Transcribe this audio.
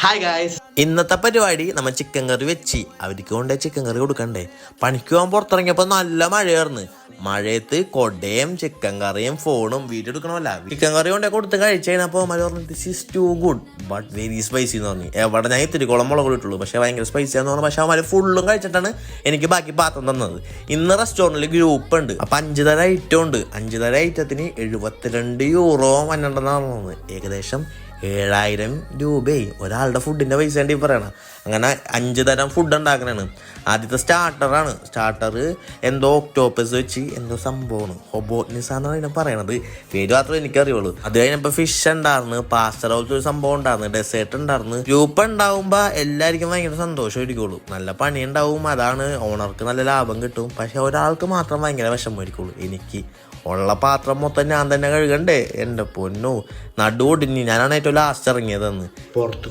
Hi guys, ഇന്നത്തെ പരിപാടി നമ്മൾ ചിക്കൻ കറി വെച്ച് അവർക്ക് കൊണ്ടേ ചിക്കൻ കറി കൊടുക്കണ്ടേ. പണിക്ക് പോകാൻ പുറത്തിറങ്ങിയപ്പോൾ നല്ല മഴയായിരുന്നു. മഴയത്ത് കൊടയും ചിക്കൻ കറിയും ഫോണും വീഡിയോ എടുക്കണമല്ല. ചിക്കൻ കറി കൊണ്ടേ കൊടുത്ത് കഴിച്ചു കഴിഞ്ഞപ്പോൾ മഴ പറഞ്ഞു this is too good but very spicy എന്ന് പറഞ്ഞു. എവിടെ ഞാൻ ഇത്തിരി കുളം മുളക് ഇട്ടുള്ളൂ, പക്ഷേ ഭയങ്കര സ്പൈസിയാന്ന് പറഞ്ഞു. പക്ഷേ അവന്മാർ ഫുള്ളും കഴിച്ചിട്ടാണ് എനിക്ക് ബാക്കി പാത്രം തന്നത്. ഇന്ന് റെസ്റ്റോറൻറ്റിൽ ഗ്രൂപ്പ് ഉണ്ട്. അപ്പം 5 തരം ഐറ്റം ഉണ്ട്. 5 തരം ഐറ്റത്തിന് €72 വന്നിട്ടുണ്ടെന്നാണ് തോന്നുന്നത്. ഏകദേശം 7,000 രൂപയായി ഒരാളുടെ ഫുഡിൻ്റെ പൈസ വേണ്ടി പറയണം. അങ്ങനെ 5 തരം ഫുഡ് ഉണ്ടാക്കണതാണ്. ആദ്യത്തെ സ്റ്റാർട്ടറാണ്. സ്റ്റാർട്ടർ എന്തോ ഒക്ടോപ്പസ് വെച്ച് എന്തോ സംഭവമാണ്, ഹൊബോട്നിസാന്നാണ് ഇതിനെ പറയണത്. പേര് മാത്രമേ എനിക്കറിയുള്ളൂ. അത് കഴിഞ്ഞപ്പോൾ ഫിഷ് ഉണ്ടായിരുന്നു, പാസ്ത പോലത്തെ ഒരു സംഭവം ഉണ്ടായിരുന്നു, ഡെസേർട്ട് ഉണ്ടായിരുന്നു. ഗ്രൂപ്പ് ഉണ്ടാവുമ്പോൾ എല്ലാവർക്കും ഭയങ്കര സന്തോഷമായിരിക്കുള്ളൂ. നല്ല പണി ഉണ്ടാവും, അതാണ് ഓണർക്ക് നല്ല ലാഭം കിട്ടും. പക്ഷെ ഒരാൾക്ക് മാത്രം ഭയങ്കര വിഷമമായിരിക്കുള്ളൂ. എനിക്ക് ഉള്ള പാത്രം മൊത്തം ഞാൻ തന്നെ കഴുകണ്ടേ. എൻ്റെ പൊന്നോ, നടുവൊടിഞ്ഞ് ഞാനാണ് ഏറ്റവും ലാസ്റ്റ് ഇറങ്ങിയതെന്ന്. പുറത്ത്